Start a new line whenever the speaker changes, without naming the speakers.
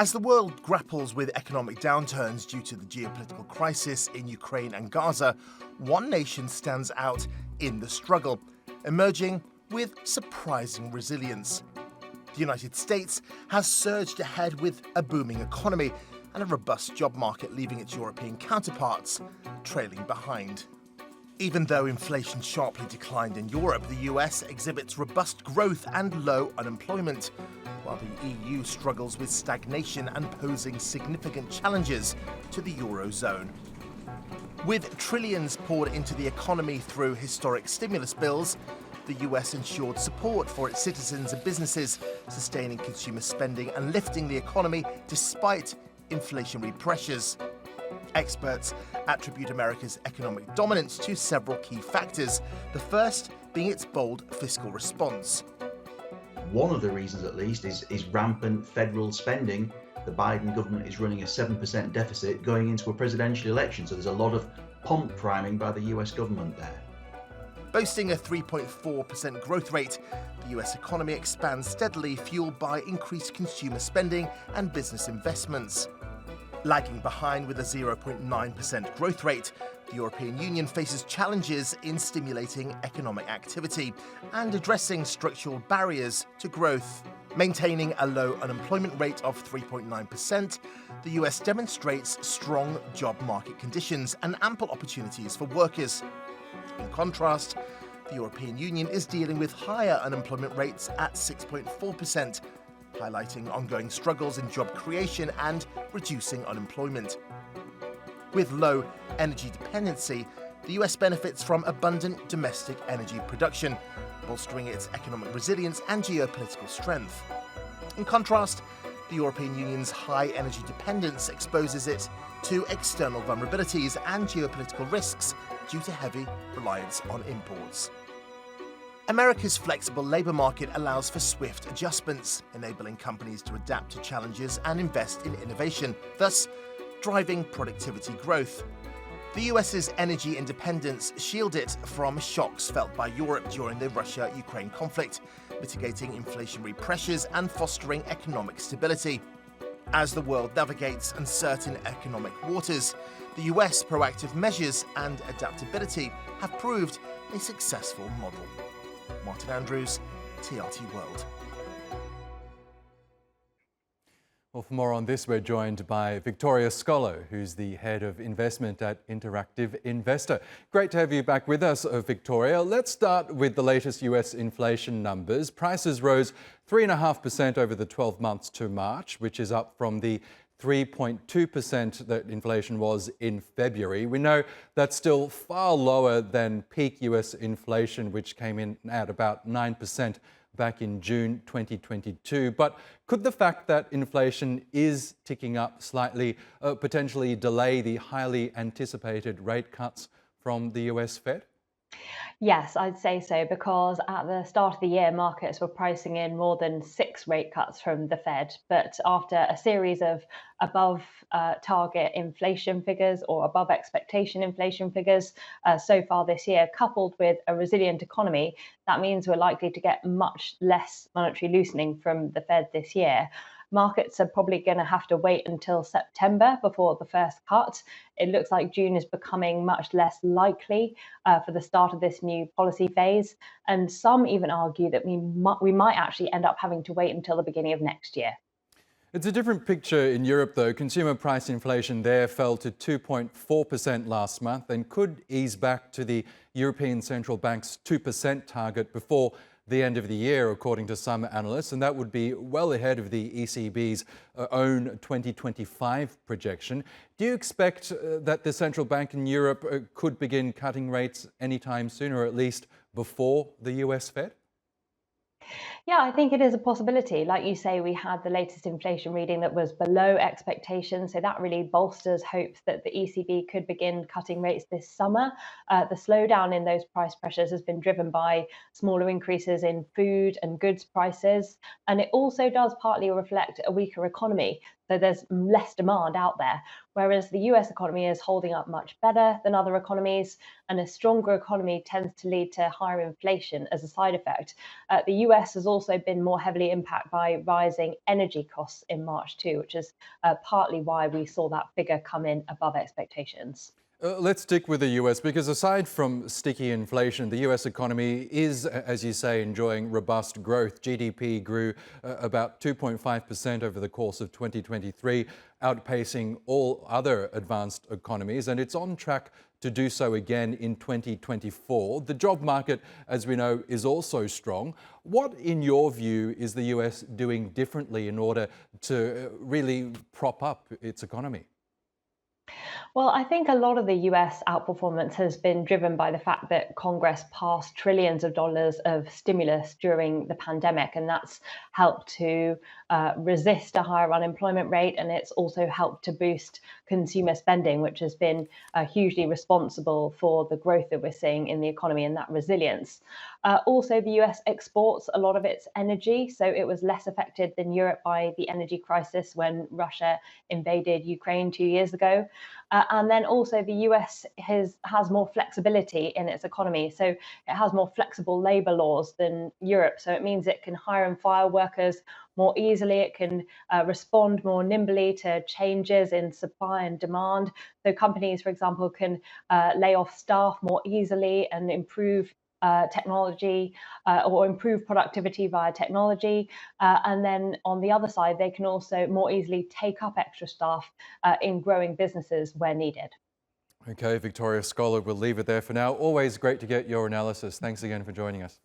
As the world grapples with economic downturns due to the geopolitical crisis in Ukraine and Gaza, one nation stands out in the struggle, emerging with surprising resilience. The United States has surged ahead with a booming economy and a robust job market, leaving its European counterparts trailing behind. Even though inflation sharply declined in Europe, the US exhibits robust growth and low unemployment, while the EU struggles with stagnation and posing significant challenges to the Eurozone. With trillions poured into the economy through historic stimulus bills, the US ensured support for its citizens and businesses, sustaining consumer spending and lifting the economy despite inflationary pressures. Experts attribute America's economic dominance to several key factors, the first being its bold fiscal response.
One of the reasons, at least, is rampant federal spending. The Biden government is running a 7% deficit going into a presidential election, so there's a lot of pump priming by the US government there.
Boasting a 3.4% growth rate, the US economy expands steadily, fueled by increased consumer spending and business investments. Lagging behind with a 0.9% growth rate, the European Union faces challenges in stimulating economic activity and addressing structural barriers to growth. Maintaining a low unemployment rate of 3.9%, the US demonstrates strong job market conditions and ample opportunities for workers. In contrast, the European Union is dealing with higher unemployment rates at 6.4%, highlighting ongoing struggles in job creation and reducing unemployment. With low energy dependency, the US benefits from abundant domestic energy production, bolstering its economic resilience and geopolitical strength. In contrast, the European Union's high energy dependence exposes it to external vulnerabilities and geopolitical risks due to heavy reliance on imports. America's flexible labour market allows for swift adjustments, enabling companies to adapt to challenges and invest in innovation, thus driving productivity growth. The US's energy independence shield it from shocks felt by Europe during the Russia-Ukraine conflict, mitigating inflationary pressures and fostering economic stability. As the world navigates uncertain economic waters, the US proactive measures and adaptability have proved a successful model. Martin Andrews, TRT World.
Well, for more on this, we're joined by Victoria Scolo, who's the head of investment at Interactive Investor. Great to have you back with us, Victoria. Let's start with the latest US inflation numbers. Prices rose 3.5% over the 12 months to March, which is up from the 3.2% that inflation was in February. We know that's still far lower than peak US inflation, which came in at about 9% back in June 2022. But could the fact that inflation is ticking up slightly potentially delay the highly anticipated rate cuts from the US Fed?
Yes, I'd say so, because at the start of the year, markets were pricing in more than 6 rate cuts from the Fed. But after a series of above target inflation figures or above expectation inflation figures so far this year, coupled with a resilient economy, that means we're likely to get much less monetary loosening from the Fed this year. Markets are probably going to have to wait until September before the first cut. It looks like June is becoming much less likely for the start of this new policy phase. And some even argue that we might actually end up having to wait until the beginning of next year.
It's a different picture in Europe, though. Consumer price inflation there fell to 2.4% last month and could ease back to the European Central Bank's 2% target before the end of the year, according to some analysts, and that would be well ahead of the ECB's own 2025 projection. Do you expect that the central bank in Europe could begin cutting rates anytime soon, or at least before the US Fed?
Yeah, I think it is a possibility. Like you say, we had the latest inflation reading that was below expectations. So that really bolsters hopes that the ECB could begin cutting rates this summer. The slowdown in those price pressures has been driven by smaller increases in food and goods prices. And it also does partly reflect a weaker economy. So there's less demand out there, whereas the US economy is holding up much better than other economies, and a stronger economy tends to lead to higher inflation as a side effect. The US has also been more heavily impacted by rising energy costs in March too, which is partly why we saw that figure come in above expectations.
Let's stick with the US because aside from sticky inflation, the US economy is, as you say, enjoying robust growth. GDP grew about 2.5% over the course of 2023, outpacing all other advanced economies, and it's on track to do so again in 2024. The job market, as we know, is also strong. What, in your view, is the US doing differently in order to really prop up its economy?
Well, I think a lot of the US outperformance has been driven by the fact that Congress passed trillions of dollars of stimulus during the pandemic, and that's helped to resist a higher unemployment rate. And it's also helped to boost consumer spending, which has been hugely responsible for the growth that we're seeing in the economy and that resilience. Also, the US exports a lot of its energy, so it was less affected than Europe by the energy crisis when Russia invaded Ukraine 2 years ago. And then also the US has more flexibility in its economy. So it has more flexible labor laws than Europe. So it means it can hire and fire workers more easily. It can respond more nimbly to changes in supply and demand. So companies, for example, can lay off staff more easily and improve technology or improve productivity via technology. And then on the other side, they can also more easily take up extra staff in growing businesses where needed.
Okay, Victoria Scholar, we'll leave it there for now. Always great to get your analysis. Thanks again for joining us.